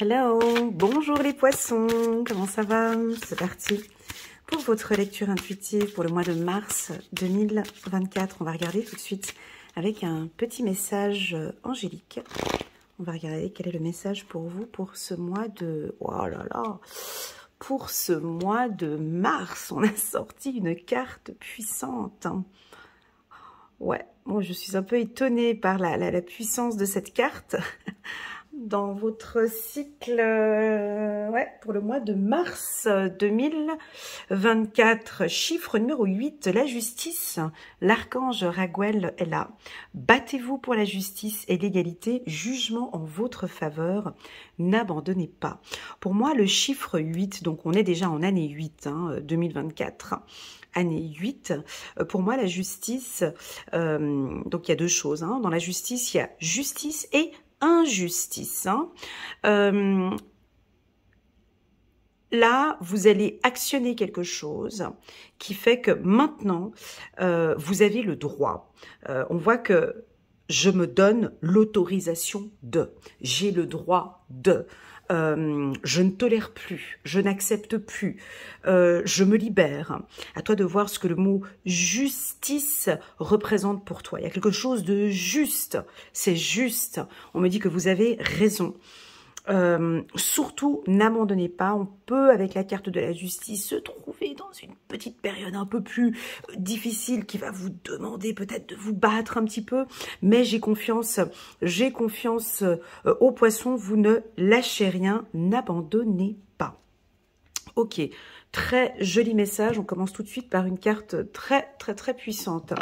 Hello, bonjour les poissons, comment ça va? C'est parti pour votre lecture intuitive pour le mois de mars 2024. On va regarder tout de suite avec un petit message angélique. On va regarder quel est le message pour vous pour ce mois de... Oh là là! Pour ce mois de mars, on a sorti une carte puissante. Ouais, moi je suis un peu étonnée par la puissance de cette carte. Dans votre cycle, ouais, pour le mois de mars 2024, chiffre numéro 8, la justice. L'archange Raguel est là. Battez-vous pour la justice et l'égalité, jugement en votre faveur, n'abandonnez pas. Pour moi, le chiffre 8, donc on est déjà en année 8, 2024. Année 8, pour moi la justice, donc il y a deux choses, dans la justice il y a justice et injustice. Là, vous allez actionner quelque chose qui fait que maintenant, vous avez le droit. On voit que je me donne l'autorisation de. J'ai le droit de. Je ne tolère plus, je n'accepte plus, je me libère. À toi de voir ce que le mot justice représente pour toi. Il y a quelque chose de juste, c'est juste. On me dit que vous avez raison. Surtout, n'abandonnez pas. On peut, avec la carte de la justice, se trouver dans une petite période un peu plus difficile qui va vous demander peut-être de vous battre un petit peu. Mais j'ai confiance aux poissons. Vous ne lâchez rien, n'abandonnez pas. Ok, très joli message. On commence tout de suite par une carte très puissante.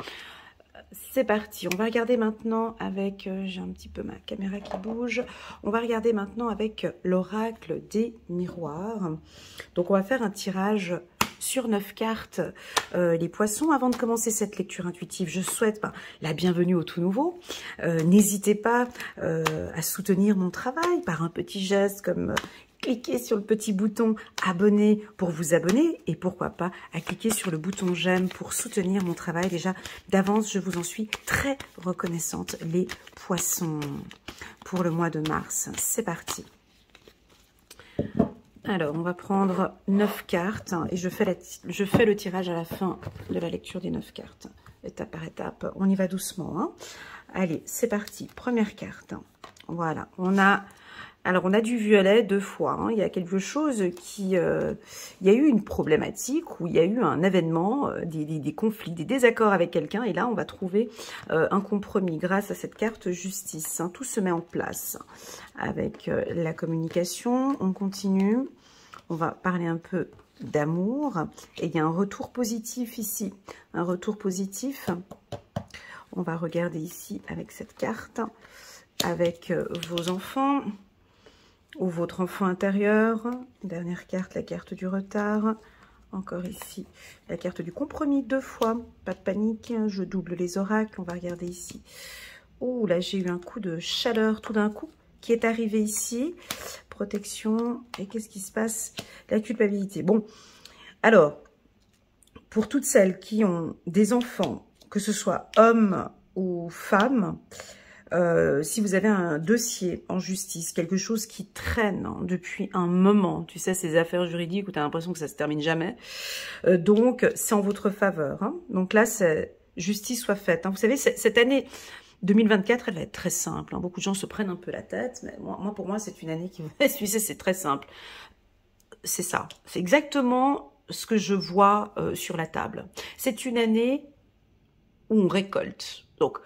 C'est parti, on va regarder maintenant avec, j'ai un petit peu ma caméra qui bouge, on va regarder maintenant avec l'oracle des miroirs. Donc on va faire un tirage sur 9 cartes, les poissons. Avant de commencer cette lecture intuitive, je souhaite la bienvenue aux tout nouveaux. N'hésitez pas à soutenir mon travail par un petit geste comme... cliquez sur le petit bouton abonner pour vous abonner et pourquoi pas à cliquer sur le bouton j'aime pour soutenir mon travail. Déjà d'avance, je vous en suis très reconnaissante les poissons pour le mois de mars. C'est parti. Alors, on va prendre 9 cartes et je fais le tirage à la fin de la lecture des 9 cartes, étape par étape. On y va doucement. Allez, c'est parti. Première carte. Voilà, on a du violet 2 fois. Il y a quelque chose qui... il y a eu une problématique où il y a eu un événement, des conflits, des désaccords avec quelqu'un. Et là, on va trouver un compromis grâce à cette carte justice. Tout se met en place avec la communication. On continue. On va parler un peu d'amour. Et il y a un retour positif ici. Un retour positif. On va regarder ici avec cette carte. Avec vos enfants... ou votre enfant intérieur. Dernière carte, la carte du retard. Encore ici, la carte du compromis 2 fois. Pas de panique, je double les oracles. On va regarder ici. Oh, là, j'ai eu un coup de chaleur tout d'un coup qui est arrivé ici. Protection. Et qu'est-ce qui se passe? La culpabilité. Bon, alors, pour toutes celles qui ont des enfants, que ce soit hommes ou femmes, si vous avez un dossier en justice, quelque chose qui traîne depuis un moment, tu sais, ces affaires juridiques où tu as l'impression que ça se termine jamais, donc c'est en votre faveur. Donc là, c'est justice soit faite. Vous savez, cette année 2024, elle va être très simple. Beaucoup de gens se prennent un peu la tête, mais moi pour moi, c'est une année qui va suivre, c'est très simple. C'est ça, c'est exactement ce que je vois sur la table. C'est une année où on récolte. Donc,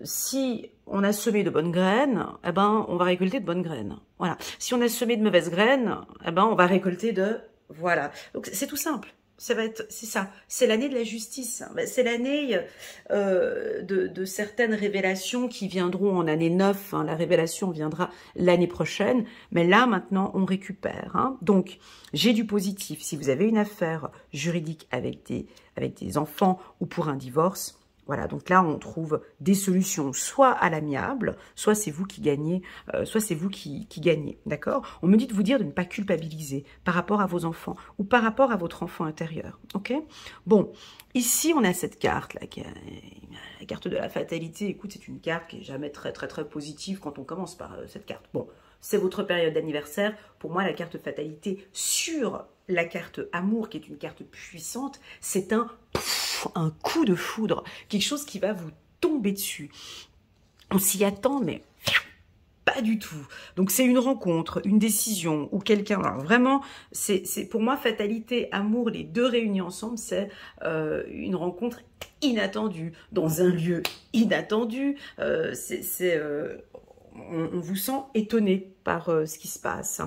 si on a semé de bonnes graines, eh ben, on va récolter de bonnes graines. Voilà. Si on a semé de mauvaises graines, eh ben, on va récolter de... Voilà. Donc, c'est tout simple. C'est ça. C'est l'année de la justice. C'est l'année de certaines révélations qui viendront en année 9. La révélation viendra l'année prochaine. Mais là, maintenant, on récupère. Donc, j'ai du positif. Si vous avez une affaire juridique avec des enfants ou pour un divorce, voilà, donc là, on trouve des solutions, soit à l'amiable, soit c'est vous qui gagnez, d'accord? On me dit de vous dire de ne pas culpabiliser par rapport à vos enfants ou par rapport à votre enfant intérieur, ok? Bon, ici, on a cette carte, là, la carte de la fatalité. Écoute, c'est une carte qui est jamais très positive quand on commence par cette carte. Bon, c'est votre période d'anniversaire. Pour moi, la carte fatalité sur la carte amour, qui est une carte puissante, c'est un coup de foudre, quelque chose qui va vous tomber dessus. On s'y attend, mais pas du tout. Donc c'est une rencontre, une décision ou quelqu'un. Alors vraiment, c'est pour moi fatalité, amour, les deux réunis ensemble, c'est une rencontre inattendue dans un lieu inattendu. On vous sent étonné par ce qui se passe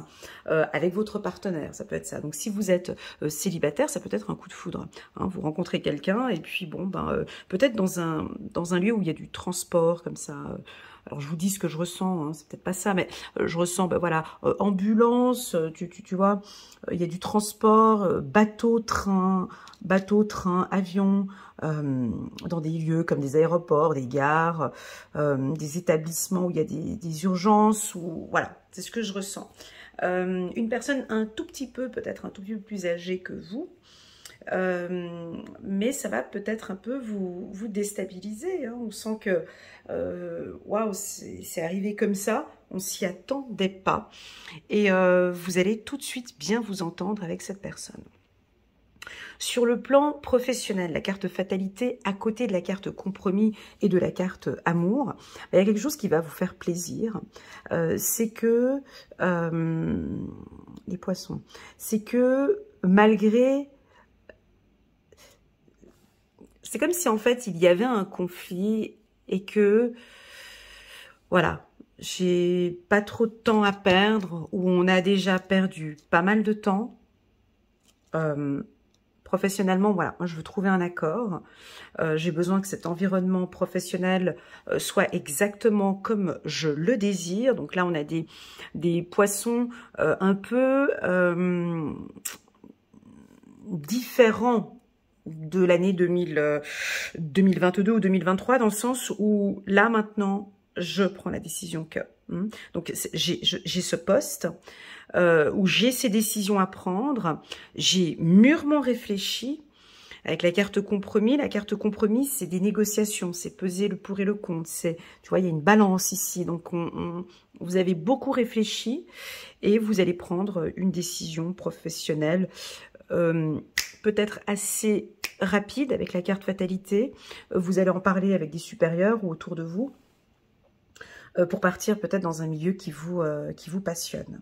avec votre partenaire, ça peut être ça. Donc si vous êtes célibataire, ça peut être un coup de foudre. Hein, vous rencontrez quelqu'un et puis bon, peut-être dans un lieu où il y a du transport comme ça. Alors je vous dis ce que je ressens, hein, c'est peut-être pas ça, mais je ressens, voilà, ambulance, tu vois, il y a du transport, bateau, train, avion, dans des lieux comme des aéroports, des gares, des établissements où il y a des urgences, ou voilà, c'est ce que je ressens. Une personne un tout petit peu, peut-être un tout petit peu plus âgée que vous, mais ça va peut-être un peu vous déstabiliser. Hein. On sent que waouh, c'est arrivé comme ça, on s'y attendait pas, et vous allez tout de suite bien vous entendre avec cette personne. Sur le plan professionnel, la carte fatalité, à côté de la carte compromis et de la carte amour, il y a quelque chose qui va vous faire plaisir. C'est que, les poissons, c'est que malgré... C'est comme si en fait il y avait un conflit et que, voilà, j'ai pas trop de temps à perdre, ou on a déjà perdu pas mal de temps. Professionnellement, voilà, moi je veux trouver un accord. J'ai besoin que cet environnement professionnel soit exactement comme je le désire. Donc là, on a des poissons un peu différents de l'année 2022 ou 2023, dans le sens où là maintenant je prends la décision que donc j'ai ce poste où j'ai ces décisions à prendre, j'ai mûrement réfléchi. Avec la carte compromis, c'est des négociations, c'est peser le pour et le contre, c'est, tu vois, il y a une balance ici, donc vous avez beaucoup réfléchi et vous allez prendre une décision professionnelle peut-être assez rapide avec la carte fatalité. Vous allez en parler avec des supérieurs ou autour de vous pour partir peut-être dans un milieu qui vous passionne.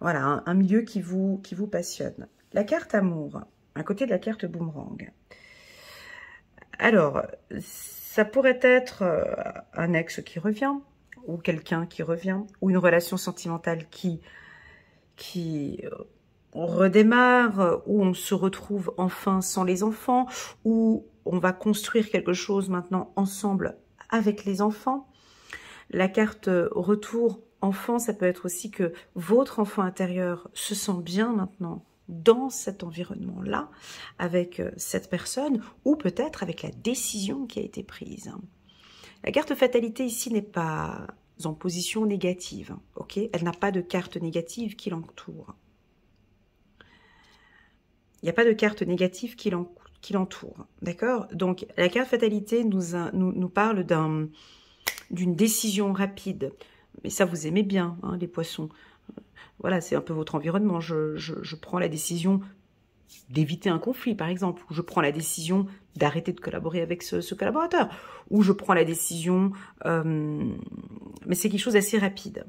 Voilà, un milieu qui vous passionne. La carte amour, à côté de la carte boomerang. Alors, ça pourrait être un ex qui revient, ou quelqu'un qui revient, ou une relation sentimentale qui redémarre, où on se retrouve enfin sans les enfants, où on va construire quelque chose maintenant ensemble avec les enfants. La carte retour enfant, ça peut être aussi que votre enfant intérieur se sent bien maintenant dans cet environnement-là, avec cette personne, ou peut-être avec la décision qui a été prise. La carte fatalité ici n'est pas en position négative, ok? Elle n'a pas de carte négative qui l'entoure. Il n'y a pas de carte négative qui l'entoure, d'accord? Donc, la carte fatalité nous parle d'une décision rapide. Mais ça, vous aimez bien, hein, les poissons. Voilà, c'est un peu votre environnement. Je prends la décision d'éviter un conflit, par exemple. Ou je prends la décision d'arrêter de collaborer avec ce collaborateur. Ou je prends la décision... mais c'est quelque chose d'assez rapide.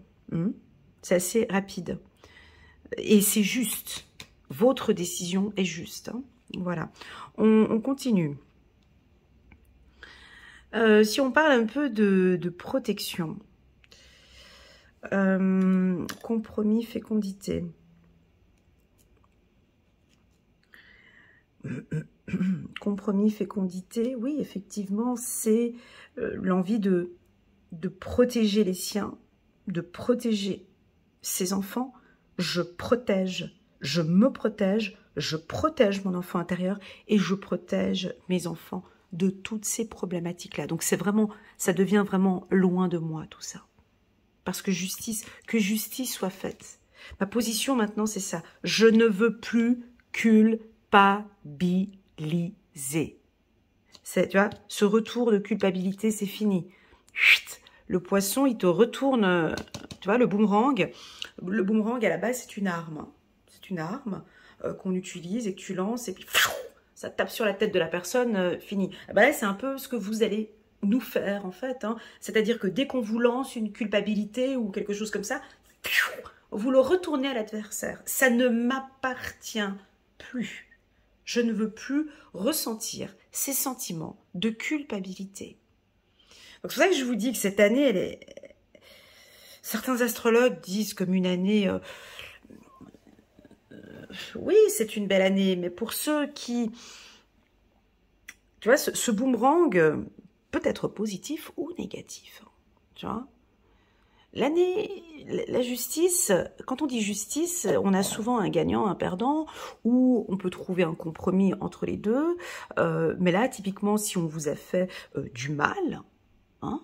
C'est assez rapide. Et c'est juste. Votre décision est juste. Hein. Voilà. On continue. Si on parle un peu de protection, compromis, fécondité. Compromis, fécondité, oui, effectivement, c'est l'envie de protéger les siens, de protéger ses enfants. Je protège, je me protège, je protège mon enfant intérieur et je protège mes enfants de toutes ces problématiques-là. Donc c'est vraiment, ça devient vraiment loin de moi tout ça. Parce que justice soit faite. Ma position maintenant c'est ça. Je ne veux plus culpabiliser. Tu vois, ce retour de culpabilité c'est fini. Chut, le poisson il te retourne, tu vois, le boomerang Le boomerang, à la base, c'est une arme. Hein. C'est une arme qu'on utilise et que tu lances et puis ça tape sur la tête de la personne, fini. Bah là, c'est un peu ce que vous allez nous faire, en fait. Hein. C'est-à-dire que dès qu'on vous lance une culpabilité ou quelque chose comme ça, vous le retournez à l'adversaire. Ça ne m'appartient plus. Je ne veux plus ressentir ces sentiments de culpabilité. Donc c'est pour ça que je vous dis que cette année, elle est... Certains astrologues disent comme une année... oui, c'est une belle année, mais pour ceux qui... Tu vois, ce boomerang peut être positif ou négatif. Tu vois, l'année, la justice, quand on dit justice, on a souvent un gagnant, un perdant, ou on peut trouver un compromis entre les deux. Mais là, typiquement, si on vous a fait du mal, hein,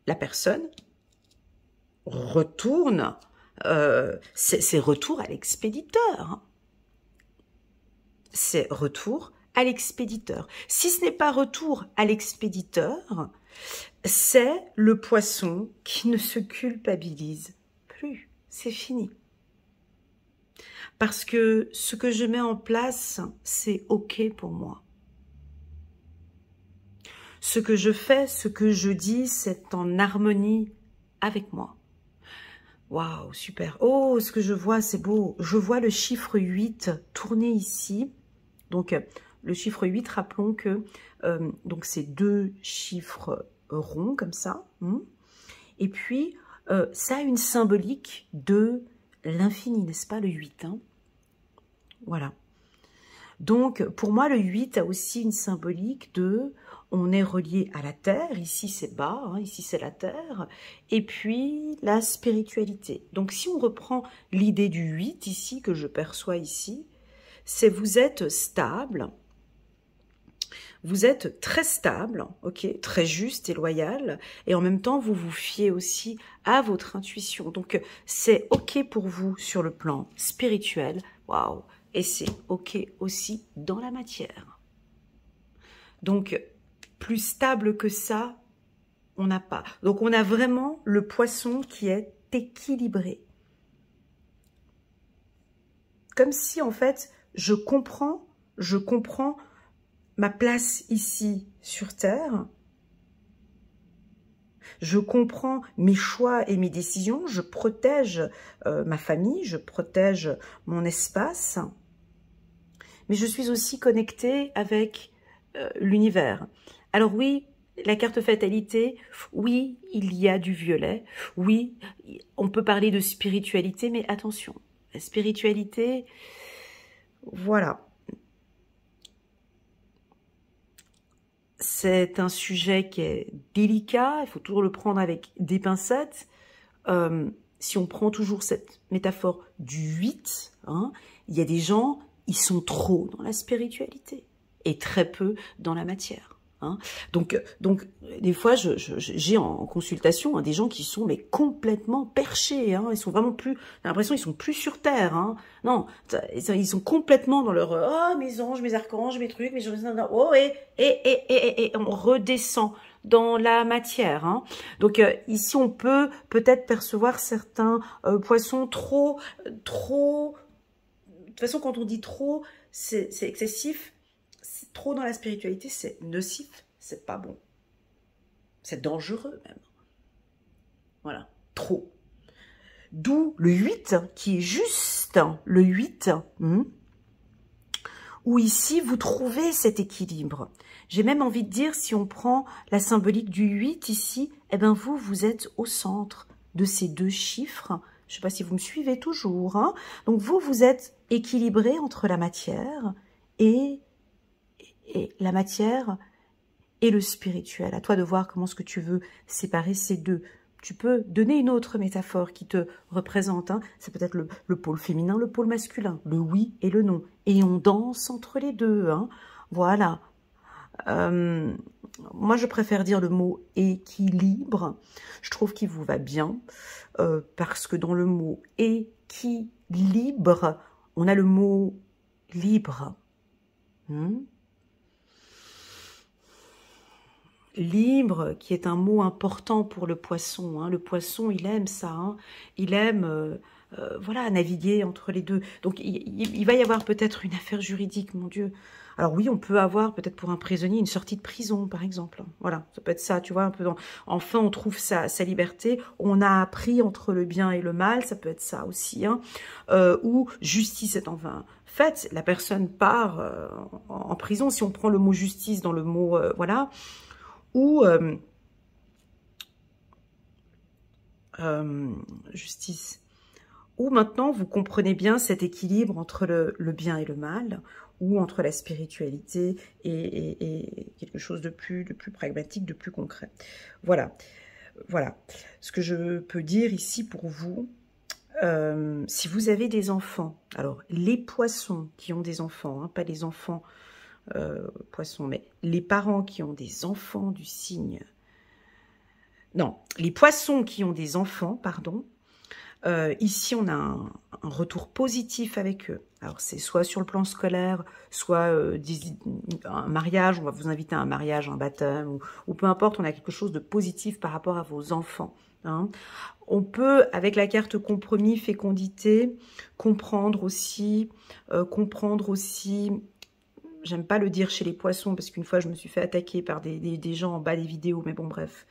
la personne retourne, c'est retour à l'expéditeur. Hein. C'est retour à l'expéditeur. Si ce n'est pas retour à l'expéditeur, c'est le poisson qui ne se culpabilise plus. C'est fini. Parce que ce que je mets en place, c'est OK pour moi. Ce que je fais, ce que je dis, c'est en harmonie avec moi. Waouh, super. Oh, ce que je vois, c'est beau. Je vois le chiffre 8 tourner ici. Donc, le chiffre 8, rappelons que donc c'est deux chiffres ronds comme ça. Et puis, ça a une symbolique de l'infini, n'est-ce pas, le 8 hein. Voilà. Donc, pour moi, le 8 a aussi une symbolique de... On est relié à la terre, ici c'est bas, hein, ici c'est la terre, et puis la spiritualité. Donc, si on reprend l'idée du 8 ici, que je perçois ici, c'est vous êtes stable, vous êtes très stable, ok, très juste et loyal, et en même temps, vous vous fiez aussi à votre intuition. Donc, c'est ok pour vous sur le plan spirituel, waouh, et c'est ok aussi dans la matière. Donc, plus stable que ça, on n'a pas. Donc, on a vraiment le poisson qui est équilibré. Comme si, en fait, je comprends ma place ici sur Terre. Je comprends mes choix et mes décisions. Je protège ma famille, je protège mon espace. Mais je suis aussi connectée avec l'univers. Alors oui, la carte fatalité, oui, il y a du violet. Oui, on peut parler de spiritualité, mais attention, la spiritualité, voilà. C'est un sujet qui est délicat, il faut toujours le prendre avec des pincettes. Si on prend toujours cette métaphore du 8, hein, il y a des gens, ils sont trop dans la spiritualité et très peu dans la matière. Hein. Donc, des fois, j'ai en consultation hein, des gens qui sont mais complètement perchés. Hein, ils sont vraiment plus. J'ai l'impression qu'ils sont plus sur terre. Hein. Non, ils sont complètement dans leur oh mes anges, mes archanges, mes trucs, mes oh et on redescend dans la matière. Hein. Donc ici, on peut peut-être percevoir certains poissons trop. De toute façon, quand on dit trop, c'est excessif. Trop dans la spiritualité, c'est nocif, c'est pas bon. C'est dangereux même. Voilà, trop. D'où le 8, qui est juste le 8, où ici, vous trouvez cet équilibre. J'ai même envie de dire, si on prend la symbolique du 8 ici, eh bien vous êtes au centre de ces deux chiffres. Je ne sais pas si vous me suivez toujours. Hein. Donc vous êtes équilibré entre la matière et la matière et le spirituel. À toi de voir comment est-ce que tu veux séparer ces deux. Tu peux donner une autre métaphore qui te représente. Hein. C'est peut-être le pôle féminin, le pôle masculin, le oui et le non. Et on danse entre les deux. Hein. Voilà. Moi, je préfère dire le mot équilibre. Je trouve qu'il vous va bien. Parce que dans le mot équilibre, on a le mot libre. libre, qui est un mot important pour le poisson. Hein. Le poisson, il aime ça. Hein. Il aime, voilà, naviguer entre les deux. Donc, il va y avoir peut-être une affaire juridique, mon Dieu. Alors oui, on peut avoir peut-être pour un prisonnier une sortie de prison, par exemple. Voilà, ça peut être ça, tu vois, un peu dans... Enfin, on trouve sa liberté. On a appris entre le bien et le mal, ça peut être ça aussi. Hein. Ou justice est enfin faite, la personne part en prison. Si on prend le mot justice dans le mot, voilà, ou justice, ou maintenant vous comprenez bien cet équilibre entre le bien et le mal, ou entre la spiritualité et quelque chose de plus pragmatique, de plus concret. Voilà, voilà ce que je peux dire ici pour vous. Si vous avez des enfants, alors les poissons qui ont des enfants, hein, pas les enfants poissons, mais les parents qui ont des enfants du signe, non, les poissons qui ont des enfants, pardon, ici on a un retour positif avec eux. Alors c'est soit sur le plan scolaire, soit un mariage, on va vous inviter à un mariage, un baptême, ou peu importe, on a quelque chose de positif par rapport à vos enfants. Hein. On peut, avec la carte compromis, fécondité, comprendre aussi, j'aime pas le dire chez les poissons, parce qu'une fois je me suis fait attaquer par des gens en bas des vidéos, mais bon bref,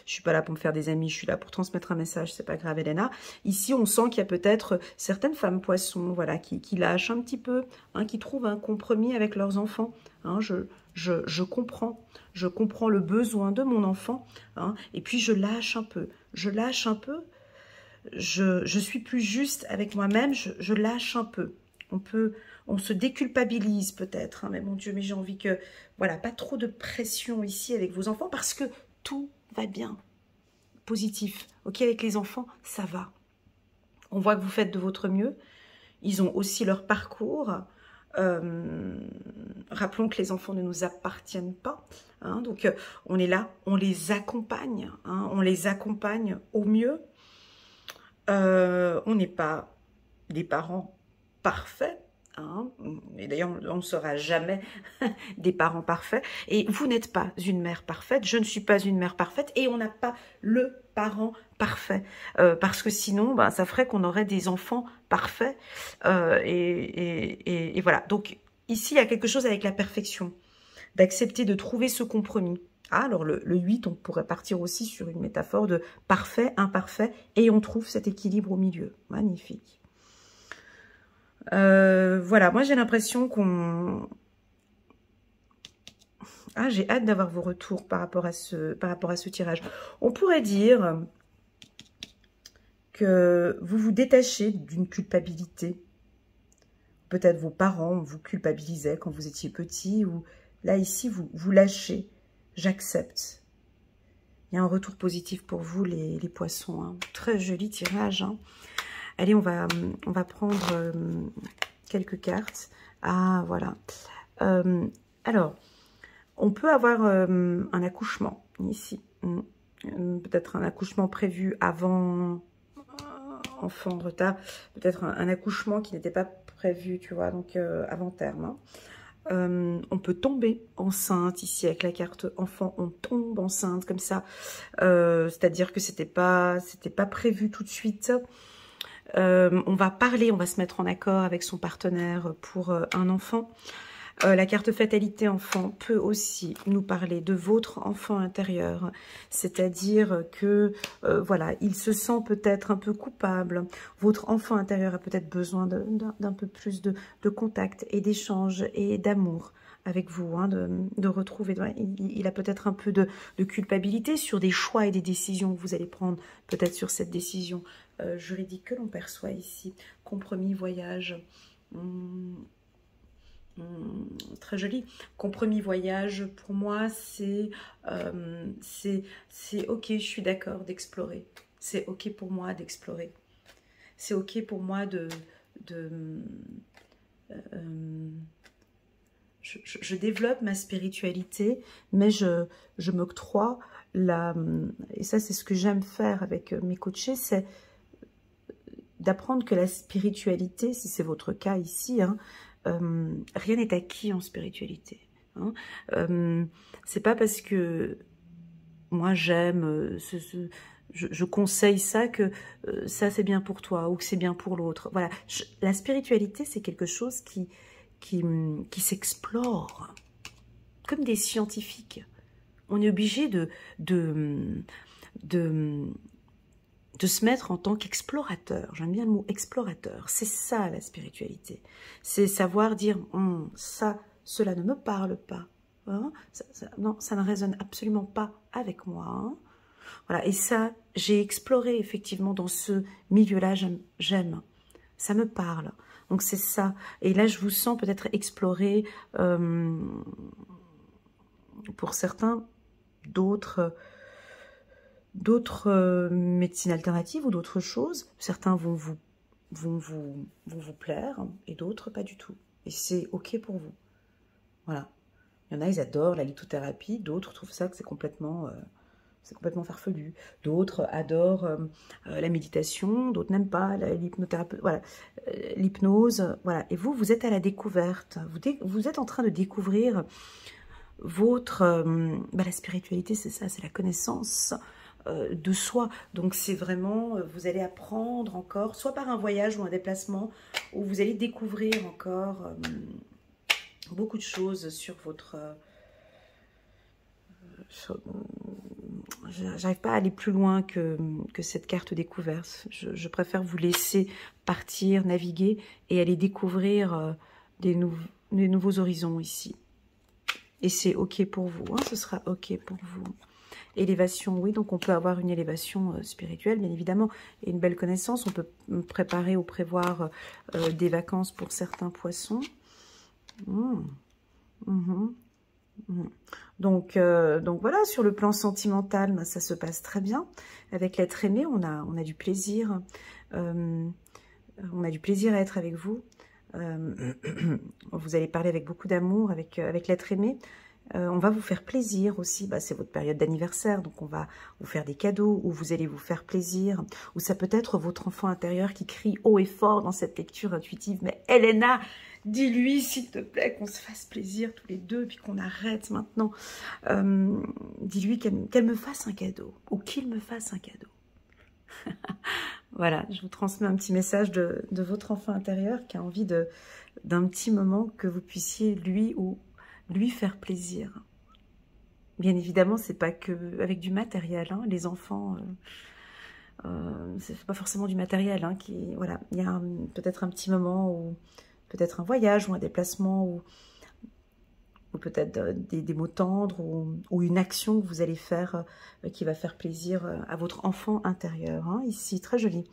je suis pas là pour me faire des amis, je suis là pour transmettre un message, c'est pas grave Elena. Ici on sent qu'il y a peut-être certaines femmes poissons, voilà, qui lâchent un petit peu, hein, qui trouvent un compromis avec leurs enfants. Hein, je comprends le besoin de mon enfant, hein, et puis je lâche un peu, je suis plus juste avec moi-même, je lâche un peu. On se déculpabilise peut-être, hein, mais mon Dieu, mais j'ai envie que, voilà, pas trop de pression ici avec vos enfants, parce que tout va bien, positif, ok, avec les enfants, ça va. On voit que vous faites de votre mieux, ils ont aussi leur parcours, rappelons que les enfants ne nous appartiennent pas, hein, donc on est là, on les accompagne, hein, on les accompagne au mieux, on n'est pas des parents parfaits, hein, et d'ailleurs on ne sera jamais des parents parfaits, et vous n'êtes pas une mère parfaite, je ne suis pas une mère parfaite, et on n'a pas le parent parfait, parce que sinon ben, ça ferait qu'on aurait des enfants parfaits, et voilà. Donc ici il y a quelque chose avec la perfection, d'accepter de trouver ce compromis. Ah, alors le 8, on pourrait partir aussi sur une métaphore de parfait, imparfait, et on trouve cet équilibre au milieu. Magnifique. Voilà, moi j'ai l'impression qu'on... Ah, j'ai hâte d'avoir vos retours par rapport à ce tirage. On pourrait dire que vous vous détachez d'une culpabilité. Peut-être vos parents vous culpabilisaient quand vous étiez petit, ou là ici vous lâchez. J'accepte. Il y a un retour positif pour vous les poissons. Hein. Très joli tirage. Hein. Allez, on va prendre quelques cartes. Ah, voilà. Alors, on peut avoir un accouchement ici. Peut-être un accouchement prévu avant enfant de retard. Peut-être un accouchement qui n'était pas prévu, tu vois, donc avant terme. Hein. On peut tomber enceinte ici avec la carte enfant, on tombe enceinte comme ça, c'est-à-dire que c'était pas prévu tout de suite. On va parler, on va se mettre en accord avec son partenaire pour un enfant. La carte fatalité enfant peut aussi nous parler de votre enfant intérieur, c'est-à-dire que voilà, il se sent peut-être un peu coupable. Votre enfant intérieur a peut-être besoin d'un peu plus de contact et d'échange et d'amour avec vous, hein, de retrouver. Il a peut-être un peu de culpabilité sur des choix et des décisions que vous allez prendre, peut-être sur cette décision juridique que l'on perçoit ici. Compromis, voyage. Très joli. Compromis voyage, pour moi, c'est ok, je suis d'accord d'explorer. C'est ok pour moi d'explorer. C'est ok pour moi je développe ma spiritualité, mais je m'octroie et ça c'est ce que j'aime faire avec mes coachés, c'est d'apprendre que la spiritualité, si c'est votre cas ici, hein, rien n'est acquis en spiritualité. Hein. C'est pas parce que moi j'aime, je conseille ça, que ça c'est bien pour toi ou que c'est bien pour l'autre. Voilà, la spiritualité c'est quelque chose qui s'explore, comme des scientifiques. On est obligé de se mettre en tant qu'explorateur. J'aime bien le mot explorateur. C'est ça la spiritualité. C'est savoir dire ça, cela ne me parle pas. Hein, non, ça ne résonne absolument pas avec moi. Hein. Voilà. Et ça, j'ai exploré effectivement dans ce milieu-là. J'aime. Ça me parle. Donc c'est ça. Et là, je vous sens peut-être explorer pour certains d'autres médecines alternatives ou d'autres choses. Certains vont vous plaire et d'autres pas du tout. Et c'est OK pour vous. Voilà. Il y en a, ils adorent la lithothérapie, d'autres trouvent ça que c'est complètement farfelu. D'autres adorent la méditation, d'autres n'aiment pas l'hypnothérapie, voilà, l'hypnose. Voilà. Et vous êtes à la découverte. Vous êtes en train de découvrir votre... la spiritualité, c'est ça, c'est la connaissance de soi. Donc c'est vraiment, vous allez apprendre encore, soit par un voyage ou un déplacement, où vous allez découvrir encore beaucoup de choses sur votre... J'arrive pas à aller plus loin que cette carte découverte. Je préfère vous laisser partir, naviguer et aller découvrir des nouveaux horizons ici. Et c'est OK pour vous, hein, ce sera OK pour vous. Élévation, oui, donc on peut avoir une élévation spirituelle, bien évidemment, et une belle connaissance. On peut préparer ou prévoir des vacances pour certains poissons. Donc voilà, sur le plan sentimental, ben, ça se passe très bien. Avec l'être aimé, on a du plaisir. On a du plaisir à être avec vous. Vous allez parler avec beaucoup d'amour avec l'être aimé. On va vous faire plaisir aussi, bah, c'est votre période d'anniversaire, donc on va vous faire des cadeaux, ou vous allez vous faire plaisir, ou ça peut être votre enfant intérieur qui crie haut et fort dans cette lecture intuitive, mais Elena, dis-lui s'il te plaît qu'on se fasse plaisir tous les deux, puis qu'on arrête maintenant. Dis-lui qu'elle me fasse un cadeau, ou qu'il me fasse un cadeau. Voilà, je vous transmets un petit message de votre enfant intérieur qui a envie d'un petit moment que vous puissiez lui faire plaisir. Bien évidemment, c'est pas que avec du matériel. Hein. Les enfants, c'est pas forcément du matériel. Hein, voilà, il y a peut-être un petit moment, ou peut-être un voyage ou un déplacement, ou peut-être des mots tendres, ou une action que vous allez faire qui va faire plaisir à votre enfant intérieur. Hein, ici, très joli.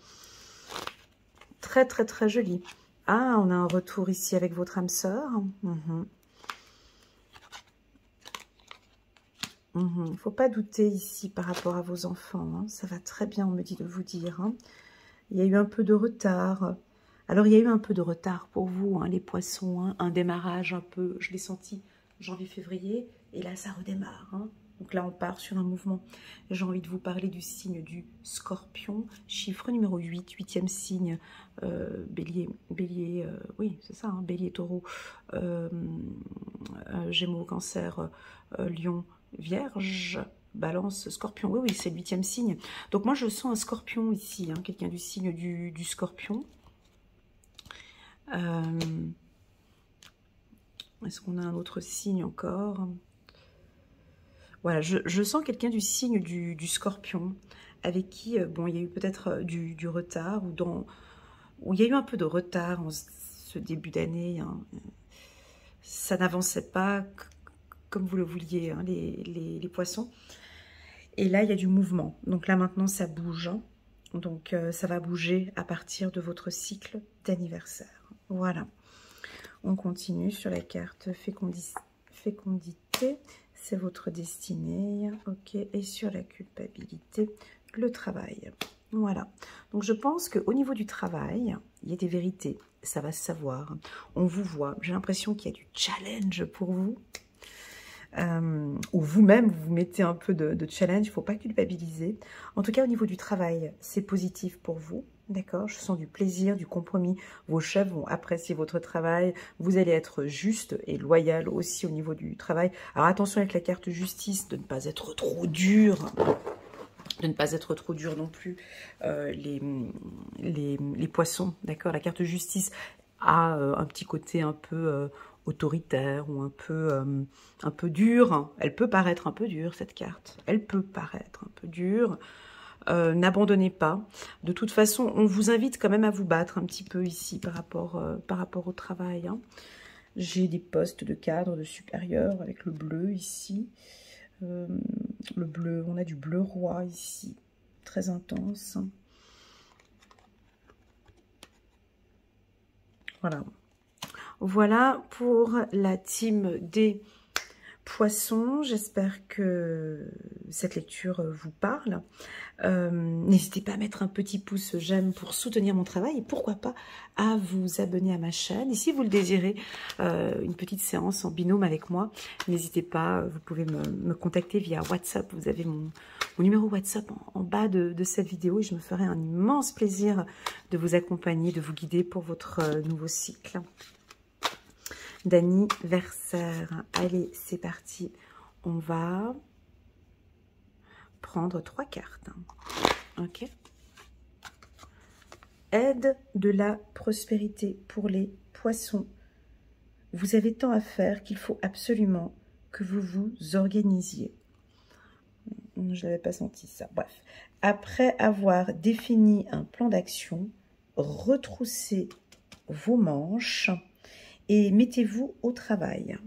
Très, très, très joli. Ah, on a un retour ici avec votre âme sœur. Il ne faut pas douter ici par rapport à vos enfants. Hein. Ça va très bien, on me dit de vous dire. Hein. Il y a eu un peu de retard. Alors, il y a eu un peu de retard pour vous, hein, les poissons. Hein. Un démarrage un peu, je l'ai senti, janvier-février. Et là, ça redémarre. Hein. Donc là, on part sur un mouvement. J'ai envie de vous parler du signe du Scorpion. Chiffre numéro 8, 8e signe. Bélier, oui, c'est ça, hein, Bélier, Taureau. Gémeaux, Cancer, Lion, Vierge, Balance, Scorpion. Oui, oui, c'est le 8e signe. Donc moi, je sens un Scorpion ici, hein, quelqu'un du signe du Scorpion. Est-ce qu'on a un autre signe encore? Voilà, je sens quelqu'un du signe du Scorpion, avec qui, bon, il y a eu peut-être du retard, où il y a eu un peu de retard en ce début d'année. Hein. Ça n'avançait pas comme vous le vouliez, hein, les poissons. Et là, il y a du mouvement. Donc là, maintenant, ça bouge. Hein. Donc, ça va bouger à partir de votre cycle d'anniversaire. Voilà. On continue sur la carte fécondité. C'est votre destinée. OK. Et sur la culpabilité, le travail. Voilà. Donc, je pense qu'au niveau du travail, il y a des vérités. Ça va se savoir. On vous voit. J'ai l'impression qu'il y a du challenge pour vous. Ou vous-même, vous mettez un peu de challenge, il ne faut pas culpabiliser. En tout cas, au niveau du travail, c'est positif pour vous, d'accord? Je sens du plaisir, du compromis. Vos chefs vont apprécier votre travail. Vous allez être juste et loyal aussi au niveau du travail. Alors attention avec la carte justice, de ne pas être trop dur. De ne pas être trop dur non plus, les poissons, d'accord? La carte justice a un petit côté un peu autoritaire ou un peu dur. Elle peut paraître un peu dure, cette carte. Elle peut paraître un peu dure. N'abandonnez pas. De toute façon, on vous invite quand même à vous battre un petit peu ici par rapport au travail. Hein. J'ai des postes de cadre, de supérieur avec le bleu ici. Le bleu, on a du bleu roi ici, très intense. Voilà. Voilà pour la team des Poissons. J'espère que cette lecture vous parle. N'hésitez pas à mettre un petit pouce j'aime pour soutenir mon travail et pourquoi pas à vous abonner à ma chaîne. Et si vous le désirez, une petite séance en binôme avec moi, n'hésitez pas, vous pouvez me contacter via WhatsApp. Vous avez mon numéro WhatsApp en bas de cette vidéo et je me ferai un immense plaisir de vous accompagner, de vous guider pour votre nouveau cycle d'anniversaire. Allez, c'est parti. On va prendre 3 cartes. Ok. Aide de la prospérité pour les poissons. Vous avez tant à faire qu'il faut absolument que vous vous organisiez. Je n'avais pas senti ça. Bref. Après avoir défini un plan d'action, retroussez vos manches et mettez-vous au travail.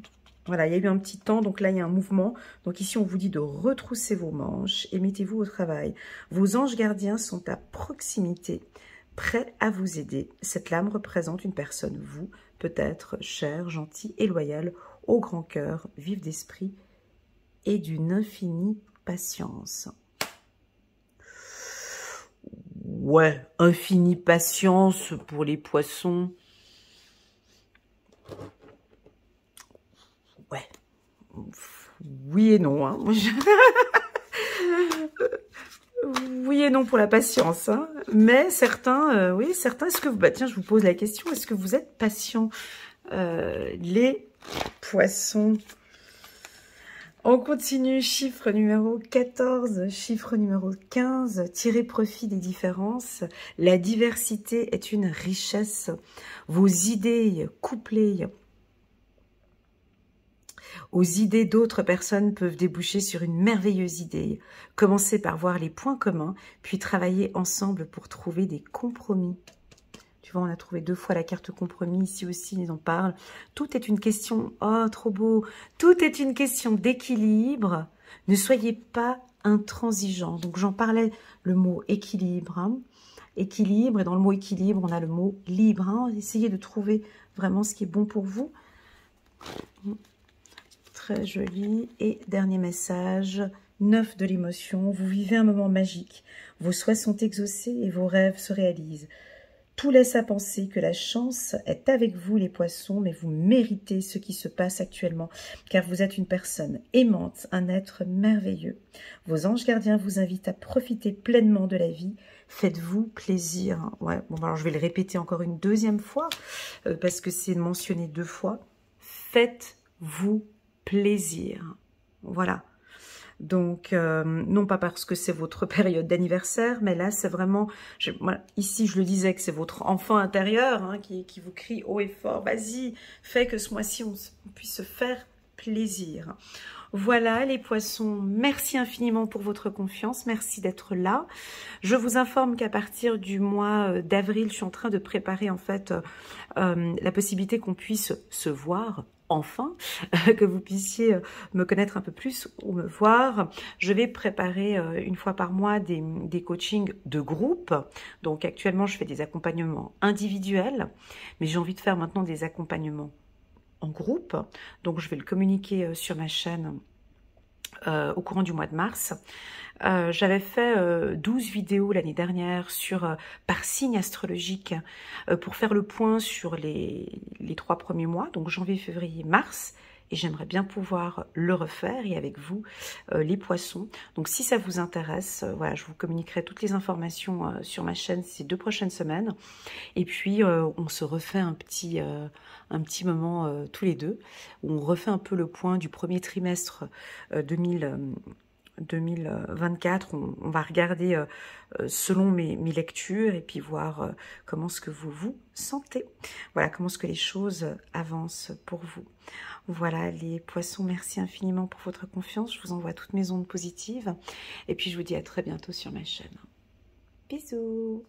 Voilà, il y a eu un petit temps, donc là, il y a un mouvement. Donc ici, on vous dit de retrousser vos manches et mettez-vous au travail. Vos anges gardiens sont à proximité, prêts à vous aider. Cette lame représente une personne, vous, peut-être cher, gentil et loyal, au grand cœur, vif d'esprit et d'une infinie patience. Ouais, infinie patience pour les poissons. Ouais, oui et non. Hein. Oui et non pour la patience. Hein. Mais certains, oui, certains, est-ce que vous... Bah, tiens, je vous pose la question, est-ce que vous êtes patient les poissons? On continue, chiffre numéro 14, chiffre numéro 15, tirez profit des différences. La diversité est une richesse. Vos idées couplées aux idées d'autres personnes peuvent déboucher sur une merveilleuse idée. Commencez par voir les points communs, puis travailler ensemble pour trouver des compromis. Tu vois, on a trouvé 2 fois la carte compromis, ici aussi, ils en parlent. Tout est une question, oh, trop beau, tout est une question d'équilibre. Ne soyez pas intransigeants. Donc, j'en parlais, le mot équilibre. Hein. Équilibre, et dans le mot équilibre, on a le mot libre. Hein. Essayez de trouver vraiment ce qui est bon pour vous. Très joli. Et dernier message, 9 de l'émotion. Vous vivez un moment magique. Vos souhaits sont exaucés et vos rêves se réalisent. Tout laisse à penser que la chance est avec vous, les poissons, mais vous méritez ce qui se passe actuellement, car vous êtes une personne aimante, un être merveilleux. Vos anges gardiens vous invitent à profiter pleinement de la vie. Faites-vous plaisir. Ouais, bon, alors je vais le répéter encore une deuxième fois, parce que c'est mentionné 2 fois. Faites-vous plaisir. Voilà. Donc, non pas parce que c'est votre période d'anniversaire, mais là, c'est vraiment... Voilà, ici, je le disais que c'est votre enfant intérieur hein, qui vous crie haut et fort. Vas-y, fais que ce mois-ci, on puisse se faire plaisir. Voilà, les poissons, merci infiniment pour votre confiance. Merci d'être là. Je vous informe qu'à partir du mois d'avril, je suis en train de préparer, en fait, la possibilité qu'on puisse se voir enfin, que vous puissiez me connaître un peu plus ou me voir. Je vais préparer une fois par mois des coachings de groupe. Donc actuellement, je fais des accompagnements individuels, mais j'ai envie de faire maintenant des accompagnements en groupe. Donc je vais le communiquer sur ma chaîne au courant du mois de mars. J'avais fait 12 vidéos l'année dernière sur par signe astrologique pour faire le point sur les 3 premiers mois, donc janvier, février, mars. et j'aimerais bien pouvoir le refaire, et avec vous, les poissons. Donc si ça vous intéresse, voilà, je vous communiquerai toutes les informations sur ma chaîne ces 2 prochaines semaines. Et puis, on se refait un petit moment tous les deux, où on refait un peu le point du premier trimestre 2024. On va regarder selon mes lectures et puis voir comment est-ce que vous vous sentez. Voilà, comment est-ce que les choses avancent pour vous. Voilà les poissons, merci infiniment pour votre confiance. Je vous envoie toutes mes ondes positives et puis je vous dis à très bientôt sur ma chaîne. Bisous!